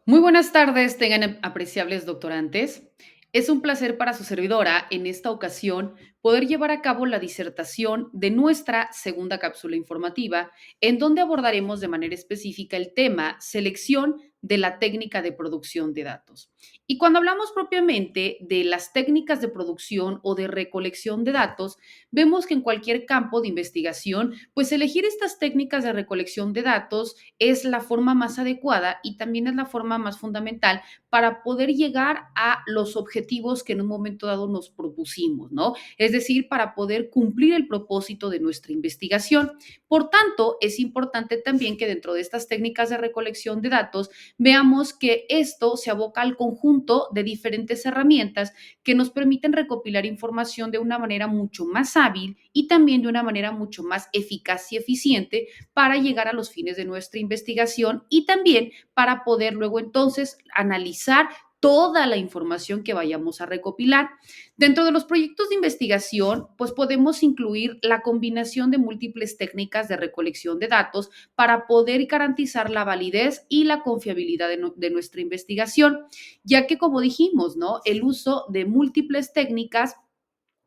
Muy buenas tardes, tengan apreciables doctorantes. Es un placer para su servidora, en esta ocasión, poder llevar a cabo la disertación de nuestra segunda cápsula informativa, en donde abordaremos de manera específica el tema selección de la técnica de producción de datos. Y cuando hablamos propiamente de las técnicas de producción o de recolección de datos, vemos que en cualquier campo de investigación, pues elegir estas técnicas de recolección de datos es la forma más adecuada y también es la forma más fundamental para poder llegar a los objetivos que en un momento dado nos propusimos, ¿no? Es decir, para poder cumplir el propósito de nuestra investigación. Por tanto, es importante también que dentro de estas técnicas de recolección de datos veamos que esto se aboca al conjunto de diferentes herramientas que nos permiten recopilar información de una manera mucho más hábil y también de una manera mucho más eficaz y eficiente para llegar a los fines de nuestra investigación y también para poder luego entonces analizar toda la información que vayamos a recopilar. Dentro de los proyectos de investigación, pues podemos incluir la combinación de múltiples técnicas de recolección de datos para poder garantizar la validez y la confiabilidad de nuestra investigación, ya que como dijimos, ¿no? El uso de múltiples técnicas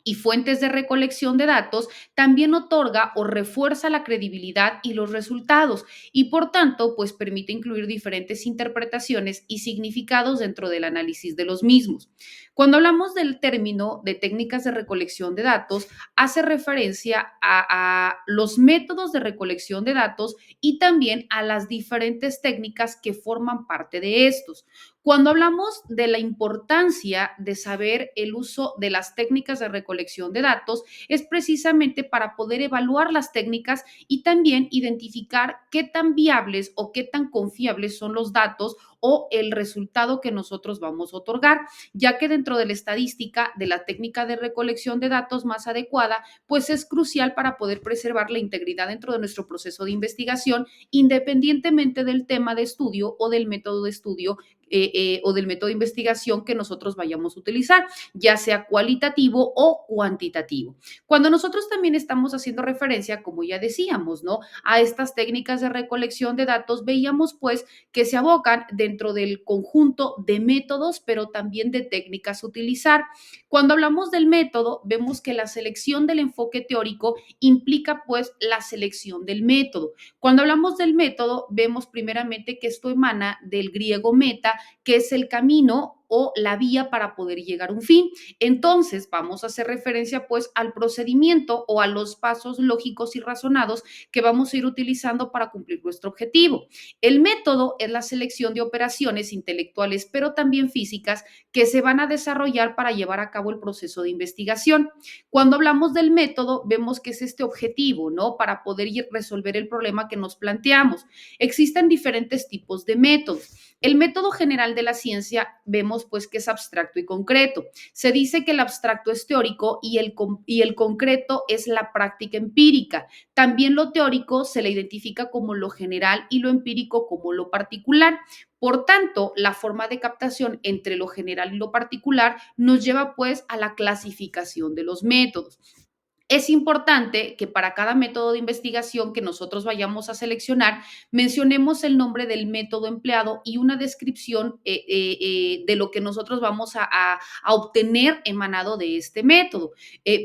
y fuentes de recolección de datos también otorga o refuerza la credibilidad y los resultados y por tanto pues permite incluir diferentes interpretaciones y significados dentro del análisis de los mismos. Cuando hablamos del término de técnicas de recolección de datos, hace referencia a los métodos de recolección de datos y también a las diferentes técnicas que forman parte de estos. Cuando hablamos de la importancia de saber el uso de las técnicas de recolección de datos, es precisamente para poder evaluar las técnicas y también identificar qué tan viables o qué tan confiables son los datos o el resultado que nosotros vamos a otorgar, ya que dentro de la estadística de la técnica de recolección de datos más adecuada, pues es crucial para poder preservar la integridad dentro de nuestro proceso de investigación, independientemente del tema de estudio o del método de estudio o del método de investigación que nosotros vayamos a utilizar, ya sea cualitativo o cuantitativo. Cuando nosotros también estamos haciendo referencia, como ya decíamos, ¿no? A estas técnicas de recolección de datos, veíamos pues que se abocan dentro del conjunto de métodos, pero también de técnicas a utilizar. Cuando hablamos del método, vemos que la selección del enfoque teórico implica pues la selección del método. Cuando hablamos del método, vemos primeramente que esto emana del griego meta, que es el camino o la vía para poder llegar a un fin. Entonces, vamos a hacer referencia pues al procedimiento o a los pasos lógicos y razonados que vamos a ir utilizando para cumplir nuestro objetivo. El método es la selección de operaciones intelectuales, pero también físicas, que se van a desarrollar para llevar a cabo el proceso de investigación. Cuando hablamos del método, vemos que es este objetivo, ¿no? Para poder resolver el problema que nos planteamos. Existen diferentes tipos de métodos. El método general de la ciencia vemos pues que es abstracto y concreto. Se dice que el abstracto es teórico y el concreto es la práctica empírica. También lo teórico se le identifica como lo general y lo empírico como lo particular. Por tanto, la forma de captación entre lo general y lo particular nos lleva pues a la clasificación de los métodos. Es importante que para cada método de investigación que nosotros vayamos a seleccionar, mencionemos el nombre del método empleado y una descripción de lo que nosotros vamos a obtener emanado de este método.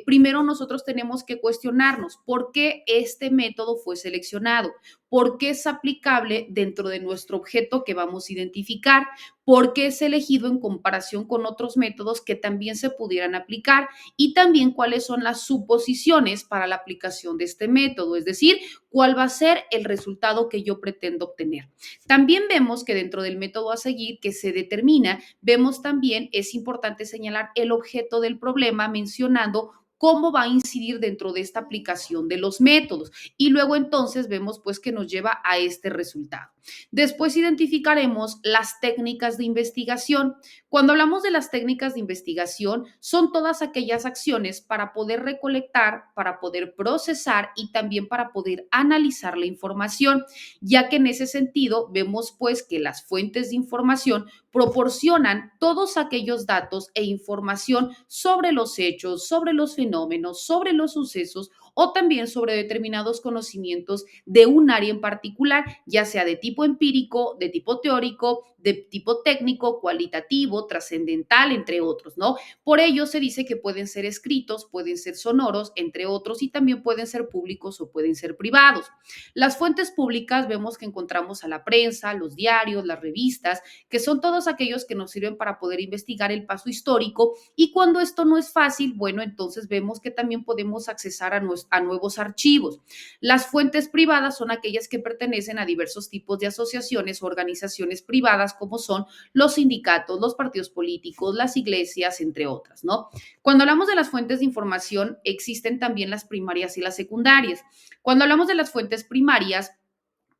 Primero nosotros tenemos que cuestionarnos por qué este método fue seleccionado, por qué es aplicable dentro de nuestro objeto que vamos a identificar, por qué es elegido en comparación con otros métodos que también se pudieran aplicar y también cuáles son las suposiciones para la aplicación de este método, es decir, cuál va a ser el resultado que yo pretendo obtener. También vemos que dentro del método a seguir que se determina, vemos también, es importante señalar el objeto del problema mencionando cómo va a incidir dentro de esta aplicación de los métodos y luego entonces vemos pues que nos lleva a este resultado. Después identificaremos las técnicas de investigación. Cuando hablamos de las técnicas de investigación, son todas aquellas acciones para poder recolectar, para poder procesar y también para poder analizar la información, ya que en ese sentido vemos pues que las fuentes de información proporcionan todos aquellos datos e información sobre los hechos, sobre los fenómenos, sobre los sucesos o también sobre determinados conocimientos de un área en particular, ya sea de tipo empírico, de tipo teórico, de tipo técnico, cualitativo, trascendental, entre otros, ¿no? Por ello se dice que pueden ser escritos, pueden ser sonoros, entre otros, y también pueden ser públicos o pueden ser privados. Las fuentes públicas vemos que encontramos a la prensa, los diarios, las revistas, que son todos aquellos que nos sirven para poder investigar el paso histórico, y cuando esto no es fácil, bueno, entonces vemos que también podemos accesar a nuevos archivos. Las fuentes privadas son aquellas que pertenecen a diversos tipos de asociaciones o organizaciones privadas, como son los sindicatos, los partidos políticos, las iglesias, entre otras, ¿no? Cuando hablamos de las fuentes de información, existen también las primarias y las secundarias. Cuando hablamos de las fuentes primarias,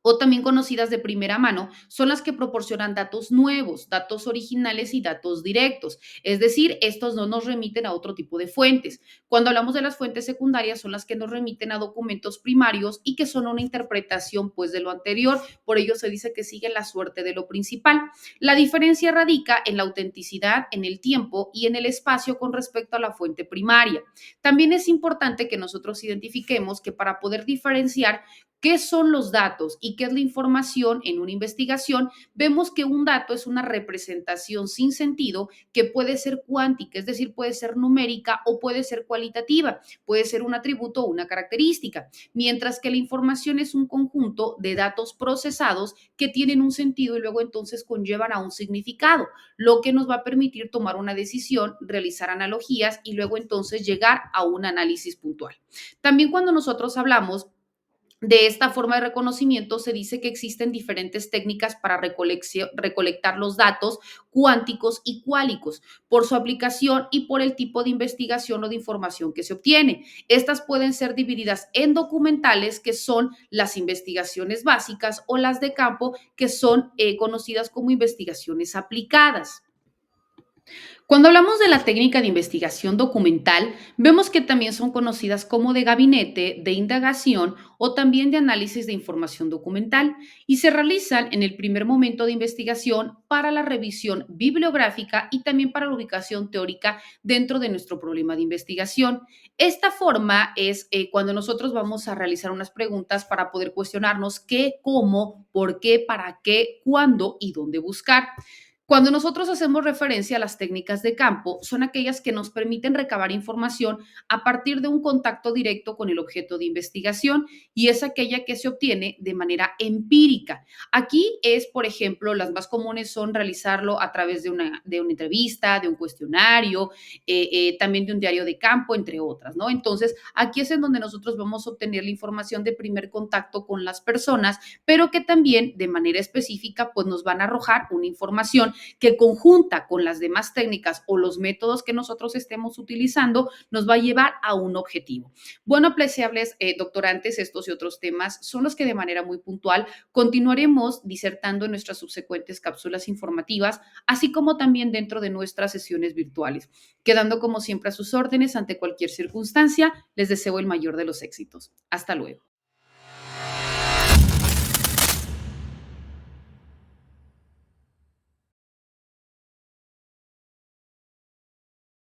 o también conocidas de primera mano, son las que proporcionan datos nuevos, datos originales y datos directos. Es decir, estos no nos remiten a otro tipo de fuentes. Cuando hablamos de las fuentes secundarias, son las que nos remiten a documentos primarios y que son una interpretación, pues, de lo anterior. Por ello se dice que siguen la suerte de lo principal. La diferencia radica en la autenticidad, en el tiempo y en el espacio con respecto a la fuente primaria. También es importante que nosotros identifiquemos que para poder diferenciar qué son los datos y qué es la información en una investigación, vemos que un dato es una representación sin sentido que puede ser cuántica, es decir, puede ser numérica o puede ser cualitativa, puede ser un atributo o una característica, mientras que la información es un conjunto de datos procesados que tienen un sentido y luego entonces conllevan a un significado, lo que nos va a permitir tomar una decisión, realizar analogías y luego entonces llegar a un análisis puntual. También cuando nosotros hablamos de esta forma de reconocimiento, se dice que existen diferentes técnicas para recolectar los datos cuánticos y cuálicos por su aplicación y por el tipo de investigación o de información que se obtiene. Estas pueden ser divididas en documentales, que son las investigaciones básicas, o las de campo, que son conocidas como investigaciones aplicadas. Cuando hablamos de la técnica de investigación documental, vemos que también son conocidas como de gabinete, de indagación o también de análisis de información documental, y se realizan en el primer momento de investigación para la revisión bibliográfica y también para la ubicación teórica dentro de nuestro problema de investigación. Esta forma es cuando nosotros vamos a realizar unas preguntas para poder cuestionarnos qué, cómo, por qué, para qué, cuándo y dónde buscar. Cuando nosotros hacemos referencia a las técnicas de campo, son aquellas que nos permiten recabar información a partir de un contacto directo con el objeto de investigación, y es aquella que se obtiene de manera empírica. Aquí es, por ejemplo, las más comunes son realizarlo a través de una entrevista, de un cuestionario, también de un diario de campo, entre otras, ¿no? Entonces, aquí es en donde nosotros vamos a obtener la información de primer contacto con las personas, pero que también de manera específica, pues nos van a arrojar una información que, conjunta con las demás técnicas o los métodos que nosotros estemos utilizando, nos va a llevar a un objetivo. Bueno, apreciables doctorantes, estos y otros temas son los que de manera muy puntual continuaremos disertando en nuestras subsecuentes cápsulas informativas, así como también dentro de nuestras sesiones virtuales. Quedando como siempre a sus órdenes ante cualquier circunstancia, les deseo el mayor de los éxitos. Hasta luego.